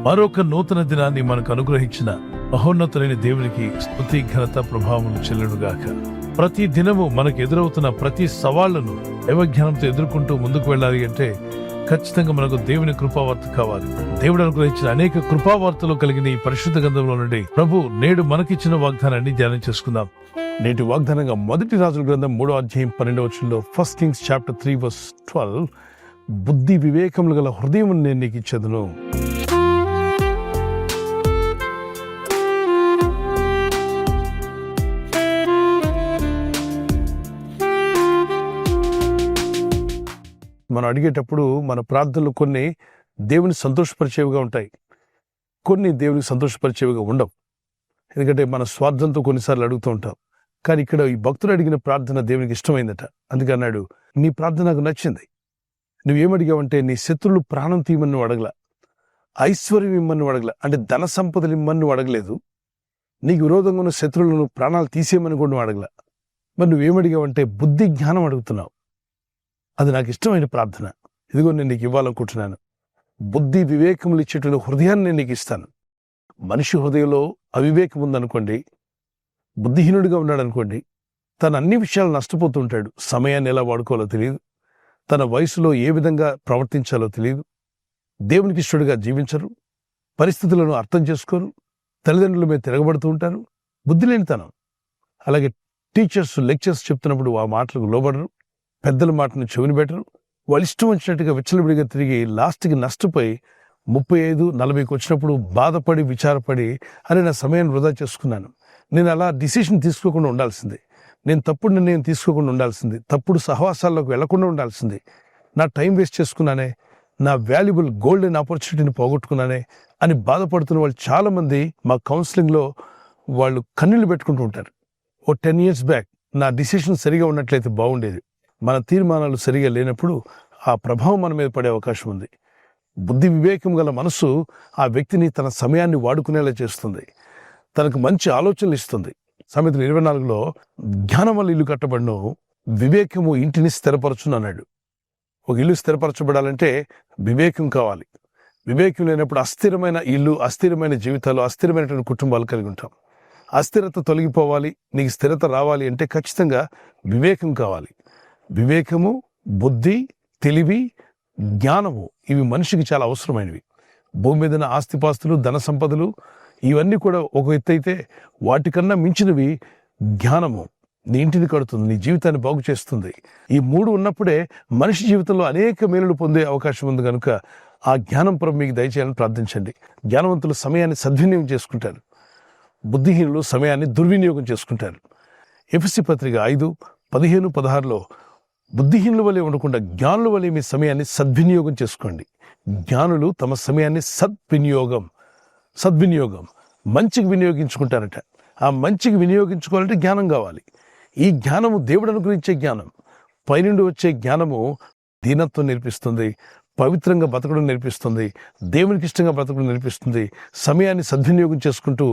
మరొక నూతన దినాన్ని మనకు అనుగ్రహించిన మహోన్నతులైన దేవునికి స్తుతి ఘనత ప్రభావములు చెల్లుడుగాక. ప్రతి దినము మనకు ఎదురవుతున్న ప్రతి సవాళ్లను దైవజ్ఞానంతో ఎదుర్కొంటూ ముందుకు వెళ్ళాలి అంటే ఖచ్చితంగా మనకు దేవుని కృపావార్త కావాలి. దేవుడు అనుగ్రహించిన అనేక కృపావార్తలు కలిగిన ఈ పరిశుద్ధ గ్రంథంలో నుండి ప్రభు నేడు మనకిచ్చిన వాగ్దానాన్ని ధ్యానం చేసుకుందాం. నేటి వాగ్దానంగా మొదటి రాజుల గ్రంథం 3వ అధ్యాయం 12వ వచనంలో 1 Kings chapter 3 verse 12, బుద్ధి వివేకములు గల హృదయం నేను నీకు ఇచ్చేదను. మనం అడిగేటప్పుడు మన ప్రార్థనలు కొన్ని దేవుని సంతోషపరిచేవిగా ఉంటాయి, కొన్ని దేవునికి సంతోషపరిచేవిగా ఉండవు. ఎందుకంటే మన స్వార్థంతో కొన్నిసార్లు అడుగుతూ ఉంటాం. కానీ ఇక్కడ ఈ భక్తుడు అడిగిన ప్రార్థన దేవునికి ఇష్టమైందట. అందుకే అన్నాడు, నీ ప్రార్థన నాకు నచ్చింది. నువ్వేమడిగావంటే నీ శత్రులు ప్రాణం తీయమని నువ్వు అడగల, ఐశ్వర్యం ఇమ్మని నువ్వు అడగల, అంటే ధన సంపదలు ఇమ్మని నువ్వు అడగలేదు. నీకు విరోధంగా ఉన్న శత్రువులను ప్రాణాలు తీసేయమని కూడా నువ్వు అడగల. మరి నువ్వేమడిగావంటే బుద్ధి జ్ఞానం అడుగుతున్నావు. అది నాకు ఇష్టమైన ప్రార్థన. ఇదిగో నేను నీకు ఇవ్వాలనుకుంటున్నాను. బుద్ధి వివేకములు ఇచ్చేటువంటి హృదయాన్ని నేను నీకు ఇస్తాను. మనిషి హృదయంలో అవివేకం ఉందనుకోండి, బుద్ధిహీనుడిగా ఉన్నాడు అనుకోండి, తన అన్ని విషయాలు నష్టపోతూ ఉంటాడు. సమయాన్ని ఎలా వాడుకోవాలో తెలియదు, తన వయసులో ఏ విధంగా ప్రవర్తించాలో తెలియదు, దేవునికి ఇష్టడుగా జీవించరు, పరిస్థితులను అర్థం చేసుకోరు, తల్లిదండ్రుల మీద తిరగబడుతూ ఉంటారు. బుద్ధి లేనితనం. అలాగే టీచర్స్ లెక్చర్స్ చెప్తున్నప్పుడు ఆ మాటలకు లోబడరు, పెద్దల మాటను చెవిని పెట్టరు. వాళ్ళు ఇష్టం వచ్చినట్టుగా విచ్చలవిడిగా తిరిగి లాస్ట్కి నష్టపోయి 35-40కి వచ్చినప్పుడు బాధపడి విచారపడి అరే నా సమయాన్ని వృధా చేసుకున్నాను, నేను అలా డిసిషన్ తీసుకోకుండా ఉండాల్సింది, నేను తప్పుడు నిర్ణయం తీసుకోకుండా ఉండాల్సింది, తప్పుడు సహవాసాల్లోకి వెళ్లకుండా ఉండాల్సింది, నా టైం వేస్ట్ చేసుకున్నానే, నా వాల్యుబుల్ గోల్డెన్ ఆపర్చునిటీని పోగొట్టుకున్నానే అని బాధపడుతున్న వాళ్ళు చాలామంది మా కౌన్సిలింగ్లో వాళ్ళు కన్నీళ్లు పెట్టుకుంటూ ఉంటారు. 10 years బ్యాక్ నా డిసిషన్ సరిగా ఉన్నట్లయితే బాగుండేది. మన తీర్మానాలు సరిగా లేనప్పుడు ఆ ప్రభావం మన మీద పడే అవకాశం ఉంది. బుద్ధి వివేకం గల మనసు ఆ వ్యక్తిని తన సమయాన్ని వాడుకునేలా చేస్తుంది, తనకు మంచి ఆలోచనలు ఇస్తుంది. సామెతలు 24లో జ్ఞానం వల్ల ఇల్లు కట్టబడను, వివేకము ఇంటిని స్థిరపరచును అన్నాడు. ఒక ఇల్లు స్థిరపరచబడాలంటే వివేకం కావాలి. వివేకం లేనప్పుడు అస్థిరమైన ఇల్లు, అస్థిరమైన జీవితాలు, అస్థిరమైనటువంటి కుటుంబాలు కలిగి ఉంటాం. అస్థిరత తొలగిపోవాలి, నీకు స్థిరత రావాలి అంటే ఖచ్చితంగా వివేకం కావాలి. వివేకము, బుద్ధి, తెలివి, జ్ఞానము ఇవి మనిషికి చాలా అవసరమైనవి. భూమి మీద ఆస్తిపాస్తులు, ధన సంపదలు ఇవన్నీ కూడా ఒక ఎత్తు అయితే, వాటికన్నా మించినవి జ్ఞానము. నీ ఇంటిని కడుతుంది, నీ జీవితాన్ని బాగు చేస్తుంది. ఈ 3 ఉన్నప్పుడే మనిషి జీవితంలో అనేక మేలులు పొందే అవకాశం ఉంది. కనుక ఆ జ్ఞానం ప్రభు మీకు దయచేయాలని ప్రార్థించండి. జ్ఞానవంతులు సమయాన్ని సద్వినియోగం చేసుకుంటారు, బుద్ధిహీనులు సమయాన్ని దుర్వినియోగం చేసుకుంటారు. ఎఫెసీ పత్రిక 5:15-16లో బుద్ధిహీనుల వలె ఉండకుండా జ్ఞానుల వలె మీ సమయాన్ని సద్వినియోగం చేసుకోండి. జ్ఞానులు తమ సమయాన్ని సద్వినియోగం మంచికి వినియోగించుకుంటారట. ఆ మంచికి వినియోగించుకోవాలంటే జ్ఞానం కావాలి. ఈ జ్ఞానము దేవుడు అనుగ్రహించే జ్ఞానం. పైనుండి వచ్చే జ్ఞానము దీనత్వం నేర్పిస్తుంది, పవిత్రంగా బతకడం నేర్పిస్తుంది, దేవునికి ఇష్టంగా బతకడం నేర్పిస్తుంది, సమయాన్ని సద్వినియోగం చేసుకుంటూ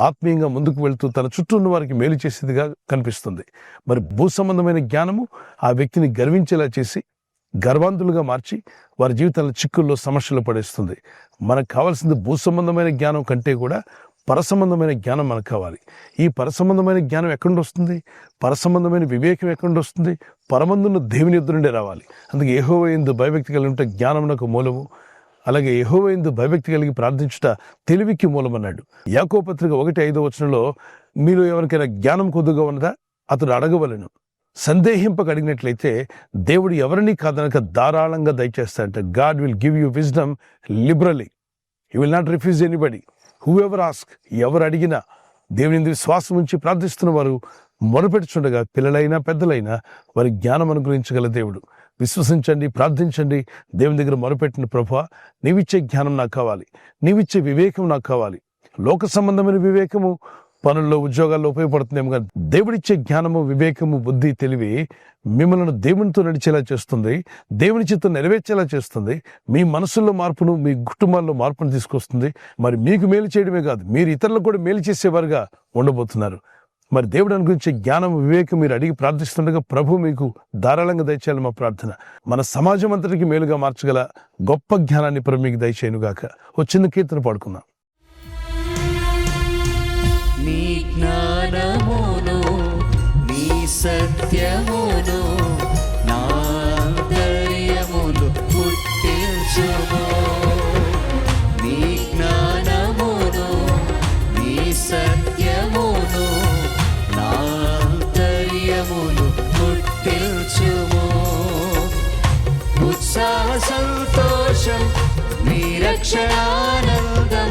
ఆత్మీయంగా ముందుకు వెళ్తూ తన చుట్టూ ఉన్న వారికి మేలు చేసేదిగా కనిపిస్తుంది. మరి భూ సంబంధమైన జ్ఞానము ఆ వ్యక్తిని గర్వించేలా చేసి, గర్వాంతులుగా మార్చి వారి జీవితాల చిక్కుల్లో సమస్యలు పడేస్తుంది. మనకు కావాల్సింది భూ సంబంధమైన జ్ఞానం కంటే కూడా పరసంబంధమైన జ్ఞానం మనకు కావాలి. ఈ పరసంబంధమైన జ్ఞానం ఎక్కడి నుండి వస్తుంది? పరసంబంధమైన వివేకం ఎక్కడి నుండి వస్తుంది? పరమందున్న దేవుని యొద్ద నుండే రావాలి. అందుకే యెహోవా యందు భయభక్తి కలిగి ఉంటే జ్ఞానమునకు మూలము, అలాగే యెహోవా యందు భయభక్తి కలిగి ప్రార్థించుట తెలివికి మూలమన్నాడు. యాకోబు పత్రిక 1:5 మీలో ఎవరికైనా జ్ఞానం కొద్దుగా ఉన్నదా? అతడు అడగవలెను, సందేహింపక అడిగినట్లయితే దేవుడు ఎవరిని కాదనక ధారాళంగా దయచేస్తాడంట. God will give you wisdom liberally, he will not refuse anybody. Whoever ask, ఎవరు అడిగినా దేవుని విశ్వాసం ఉంచి ప్రార్థిస్తున్న వారు మొరపెట్టుచుండగా పిల్లలైనా పెద్దలైనా వారి జ్ఞానం అనుగ్రహించగల దేవుడు. విశ్వసించండి, ప్రార్థించండి, దేవుని దగ్గర మొరపెట్టిన ప్రభువా నీవిచ్చే జ్ఞానం నాకు కావాలి, నీవిచ్చే వివేకం నాకు కావాలి. లోక సంబంధమైన వివేకము పనుల్లో, ఉద్యోగాల్లో ఉపయోగపడుతుందేమో కానీ దేవుడిచ్చే జ్ఞానము, వివేకము, బుద్ధి, తెలివి మిమ్మల్ని దేవునితో నడిచేలా చేస్తుంది, దేవుని చిత్తం నెరవేర్చేలా చేస్తుంది, మీ మనసుల్లో మార్పును, మీ కుటుంబాల్లో మార్పును తీసుకొస్తుంది. మరి మీకు మేలు చేయడమే కాదు, మీరు ఇతరులకు కూడా మేలు చేసేవారుగా ఉండబోతున్నారు. మరి దేవుడు అనుగురించే జ్ఞానం, వివేకం మీరు అడిగి ప్రార్థిస్తుండగా ప్రభు మీకు ధారాళంగా దయచేయాలి. మా ప్రార్థన మన సమాజం అంతటికి మేలుగా మార్చగల గొప్ప జ్ఞానాన్ని ప్రభు మీకు దయచేయనుగాక. ఓ చిన్న కీర్తన పాడుకుందాం. నీ జ్ఞానమును నీ సత్యమును నా ఆంతర్యములు పుట్టించుము. నీ జ్ఞానమును నీ సత్యమును నా ఆంతర్యములు పుట్టించుము. ఉత్సాహ సంతోషం నీ రక్షణానందం,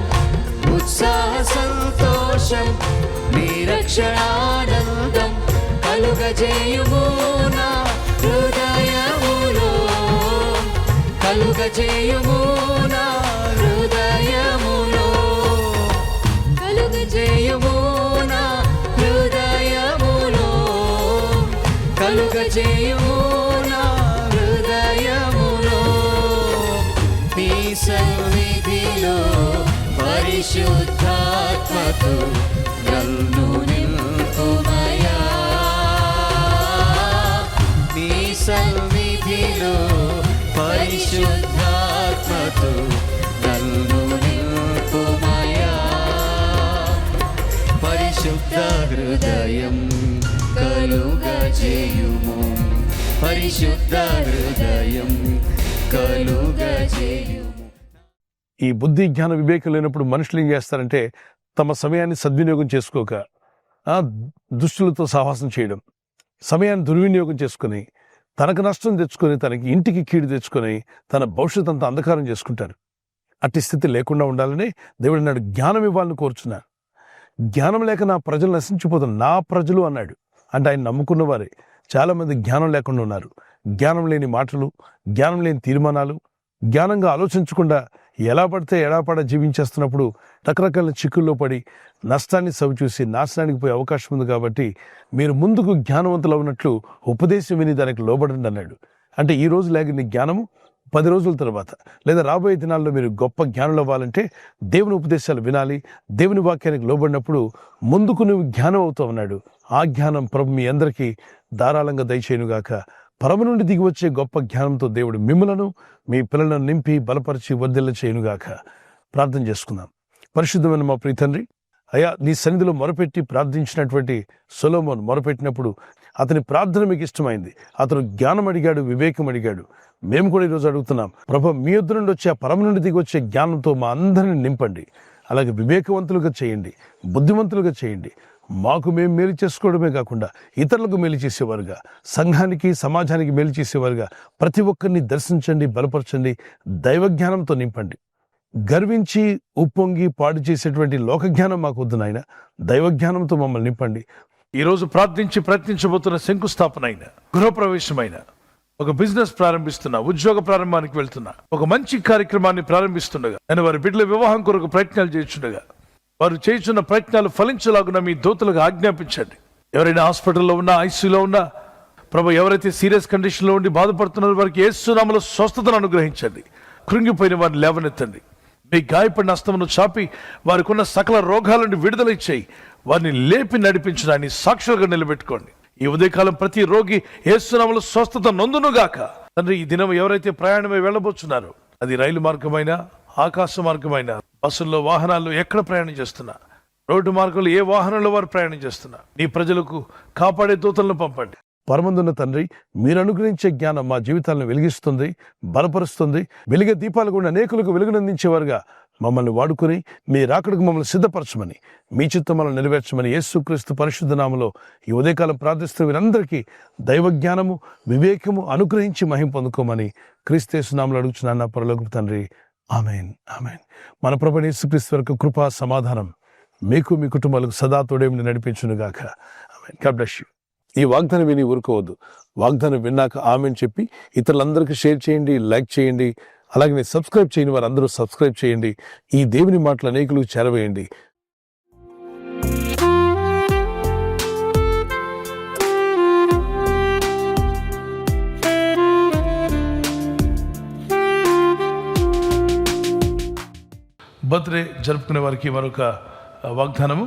ఉత్సాహ సంతోషం నీ రక్షణానందం కలుగజేయుము నా హృదయములో, కలుగజేయుము నా హృదయములో, కలుగజేయుము నా హృదయములో, కలుగజేయుము నా హృదయములో. నీ సన్నిధిలో పరిశుద్ధాత్మతో నన్ను నింపుమయా. నీ సన్నిధిలో పరిశుద్ధాత్మతో నన్ను నింపుమయా. పరిశుద్ధ హృదయం కలుగజేయుము, పరిశుద్ధ హృదయం కలుగజేయుము. ఈ బుద్ధి, జ్ఞాన, వివేకం లేనప్పుడు మనుషులు ఏం చేస్తారంటే తమ సమయాన్ని సద్వినియోగం చేసుకోక దుష్టులతో సహవాసం చేయడం, సమయాన్ని దుర్వినియోగం చేసుకుని తనకు నష్టం తెచ్చుకొని, తనకి ఇంటికి కీడు తెచ్చుకొని తన భవిష్యత్ అంతా అంధకారం చేసుకుంటారు. అట్టి స్థితి లేకుండా ఉండాలని దేవుడు అన్నాడు, జ్ఞానం ఇవ్వాలని కోరుచున్నాను. జ్ఞానం లేక నా ప్రజలు నశించిపోతున్నారు. నా ప్రజలు అన్నాడు అంటే ఆయన నమ్ముకున్న వారే. చాలామంది జ్ఞానం లేకుండా ఉన్నారు. జ్ఞానం లేని మాటలు, జ్ఞానం లేని తీర్మానాలు, జ్ఞానంగా ఆలోచించకుండా ఎలా పడితే ఎడాపడ జీవించేస్తున్నప్పుడు రకరకాల చిక్కుల్లో పడి నష్టాన్ని సవిచూసి నాశనానికి పోయే అవకాశం ఉంది. కాబట్టి మీరు ముందుకు జ్ఞానవంతులు ఉన్నట్లు ఉపదేశం విని దానికి లోబడండి అన్నాడు. అంటే ఈ రోజు లేని జ్ఞానము 10 రోజుల తర్వాత లేదా రాబోయే దినాల్లో మీరు గొప్ప జ్ఞానులు అవ్వాలంటే దేవుని ఉపదేశాలు వినాలి. దేవుని వాక్యానికి లోబడినప్పుడు ముందుకు నువ్వు జ్ఞానం అవుతావు అన్నాడు. ఆ జ్ఞానం ప్రభు మీ అందరికీ ధారాళంగా దయచేయునుగాక. పరమ నుండి దిగి వచ్చే గొప్ప జ్ఞానంతో దేవుడు మిమ్మలను, మీ పిల్లలను నింపి బలపరిచి వర్ధిల్ల చేయునుగాక. ప్రార్థన చేసుకుందాం. పరిశుద్ధమైన మా ప్రియ తండ్రి, అయ్యా నీ సన్నిధిలో మొరపెట్టి ప్రార్థించినటువంటి సొలొమోను మొరపెట్టినప్పుడు అతని ప్రార్థన మీకు ఇష్టమైంది. అతను జ్ఞానం అడిగాడు, వివేకం అడిగాడు. మేము కూడా ఈరోజు అడుగుతున్నాం, ప్రభు మీ యొద్ద నుండి వచ్చే ఆ పరమ నుండి దిగి వచ్చే జ్ఞానంతో మా అందరిని నింపండి. అలాగే వివేకవంతులుగా చేయండి, బుద్ధిమంతులుగా చేయండి. మాకు మేము మేలు చేసుకోవడమే కాకుండా ఇతరులకు మేలు చేసేవారుగా, సంఘానికి సమాజానికి మేలు చేసేవారుగా ప్రతి ఒక్కరిని దర్శించండి, బలపరచండి, దైవజ్ఞానంతో నింపండి. గర్వించి ఉప్పొంగి పాడు చేసేటువంటి లోకజ్ఞానం మాకు వద్దు నాయన, దైవజ్ఞానంతో మమ్మల్ని నింపండి. ఈరోజు ప్రార్థించి ప్రయత్నించబోతున్న శంకుస్థాపన అయినా, గృహప్రవేశమైన, ఒక బిజినెస్ ప్రారంభిస్తున్నా, ఉద్యోగ ప్రారంభానికి వెళ్తున్నా, ఒక మంచి కార్యక్రమాన్ని ప్రారంభిస్తుండగా, నేను వారి బిడ్డల వివాహం కొరకు ప్రయత్నాలు చేస్తుండగా వారు చేస్తున్న ప్రయత్నాలు ఫలించలాగున మీ దూతలకు ఆజ్ఞాపించండి. ఎవరైనా హాస్పిటల్లో ఉన్నా, ఐసీయూలో ఉన్నా, ప్రభు ఎవరైతే సీరియస్ కండిషన్లో ఉండి బాధపడుతున్నారో వారికి యేసు నామములో స్వస్థతను అనుగ్రహించండి. కృంగిపోయిన వారిని లేవనెత్తండి. మీ గాయపడిన హస్తమును చాపి వారికి ఉన్న సకల రోగాల నుండి విడుదల ఇచ్చేయి. వారిని లేపి నడిపించడాన్ని సాక్షులుగా నిలబెట్టుకోండి. ఈ ఉదయకాలం ప్రతి రోగి యేసు నామములో స్వస్థత నొందునుగాక. తండ్రి, ఈ దినం ఎవరైతే ప్రయాణమై వెళ్ళబోతున్నారో, అది రైలు మార్గమైన, ఆకాశ మార్గమైన, బస్సుల్లో, వాహనాల్లో ఎక్కడ ప్రయాణం చేస్తున్నా, రోడ్డు మార్గంలో ఏ వాహనంలో వారు ప్రయాణం చేస్తున్నా, నీ ప్రజలకు కాపాడే దూతలను పంపండి. పరమందున్న తండ్రి, మీరు అనుగ్రహించే జ్ఞానం మా జీవితాలను వెలిగిస్తుంది, బలపరుస్తుంది. వెలిగే దీపాలు కూడా అనేకులకు వెలుగునందించేవారుగా మమ్మల్ని వాడుకుని మీ రాకడకు మమ్మల్ని సిద్ధపరచమని, మీ చిత్తం మనల్ని నెరవేర్చమని యేసుక్రీస్తు పరిశుద్ధ నామములో ఈ ఉదయకాలం ప్రార్థిస్తూ వీరందరికీ దైవజ్ఞానము, వివేకము అనుగ్రహించి మహిమ పొందుకోమని క్రీస్తు నామములో అడుగుచున్నాను నా పరలోకపు తండ్రి. ఆమేన్, ఆమేన్. మన ప్రభువైన యేసుక్రీస్తు వరకు కృపా సమాధానం మీకు, మీ కుటుంబాలకు సదా తోడేమిని నడిపించునుగాక. ఆమేన్. God bless you. ఈ వాగ్దానం విని ఊరుకోవద్దు. వాగ్దానం విన్నాక ఆమెన్ చెప్పి ఇతరులందరికీ షేర్ చేయండి, లైక్ చేయండి. అలాగే సబ్స్క్రైబ్ చేయని వారు అందరూ సబ్స్క్రైబ్ చేయండి. ఈ దేవుని మాటలు అనేకులకు చేరవేయండి. బర్త్డే జరుపుకునే వారికి మరొక వాగ్దానము.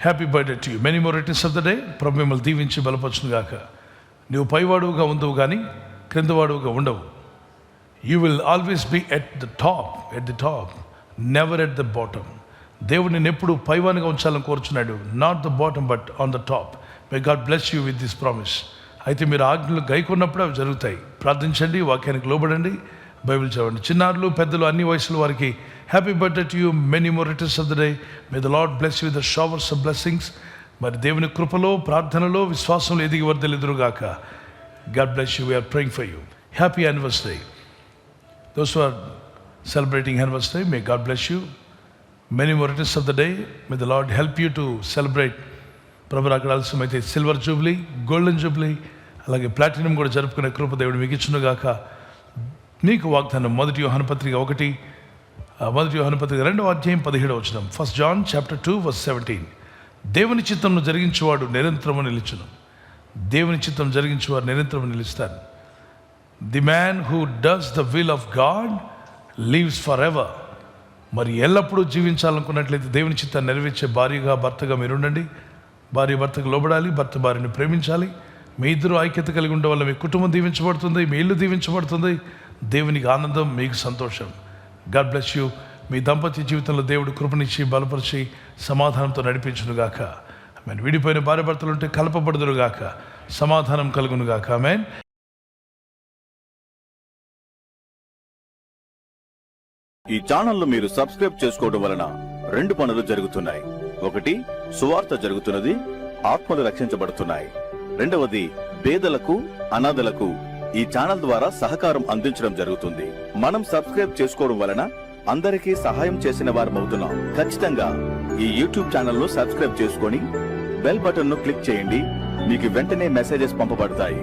Happy birthday to you, many more returns of the day. ప్రభు మిమ్మల్ని దీవించి బలపరచును గాక. నువ్వు పైవాడుగా ఉండవు కానీ క్రిందవాడుగా ఉండవు. You will always be at the top, never at the bottom. దేవుడు నేను ఎప్పుడు పైవానిగా ఉంచాలని కోరుచున్నాడు, not the bottom but on the top. May God bless you with this promise. అయితే మీరు ఆజ్ఞలు గైకొన్నప్పుడు అవి జరుగుతాయి. ప్రార్థించండి, వాక్యానికి లోబడండి, బైబిల్ చదవండి. చిన్నారులు పెద్దలు అన్ని వయసుల వారికి happy birthday to you, many more returns of the day. May the Lord bless you with the showers of blessings. మరి దేవుని కృపలో, ప్రార్థనలో, విశ్వాసంలో ఎదిగి వర్ధలెదురుగాక. God bless you. We're praying for you. Happy anniversary. Those who are celebrating anniversary, may God bless you. Many more returns of the day. May the Lord help you to celebrate. ప్రభు అక్కడ ఆలస్యమైతే silver jubilee, golden jubilee, అలాగే platinum కూడా జరుపుకునే కృప దేవుడు మీకు ఇచ్చునుగాక. నీకు వాగ్దానం 1 యోహాను పత్రిక 2వ అధ్యాయం 17వ వచనం. 1 John chapter 2 verse 17. దేవుని చిత్తంను జరిగించేవాడు నిరంతరము నిలుచును. దేవుని చిత్తం జరిగించేవాడు నిరంతరము నిలుస్తాను. The man who does the will of God lives for ever. మరి ఎల్లప్పుడూ జీవించాలనుకున్నట్లయితే దేవుని చిత్తాన్ని నెరవేర్చే భార్యగా, భర్తగా మీరు ఉండండి. భార్య భర్తకు లోబడాలి, భర్త భార్యను ప్రేమించాలి. మీ ఇద్దరు ఐక్యత కలిగి ఉండడం వల్ల మీ కుటుంబం దీవించబడుతుంది, మీ ఇల్లు దీవించబడుతుంది. దేవునికి ఆనందం, మీకు సంతోషం. God bless you. మీ దాంపత్య జీవితంలో దేవుడు కృపనిచ్చి బలపరిచి సమాధానంతో నడిపించునుగాక. ఆమేన్. విడిపోయిన భార్య భర్తలు ఉంటే కలపబడుదురుగాక, సమాధానం కలుగునుగాక. ఆమేన్. ఈ ఛానల్ను మీరు సబ్స్క్రైబ్ చేసుకోవడం వలన 2 పనులు జరుగుతున్నాయి. 1, సువార్త జరుగుతున్నది, ఆత్మలు రక్షించబడుతున్నాయి. 2వది, పేదలకు, అనాథలకు ఈ ఛానల్ ద్వారా సహకారం అందించడం జరుగుతుంది. మనం సబ్స్క్రైబ్ చేసుకోవడం వలన అందరికీ సహాయం చేసిన వారమవుతున్నాం. ఖచ్చితంగా ఈ యూట్యూబ్ ఛానల్ను సబ్స్క్రైబ్ చేసుకొని బెల్ బటన్ను క్లిక్ చేయండి. మీకు వెంటనే మెసేజెస్ పంపబడతాయి.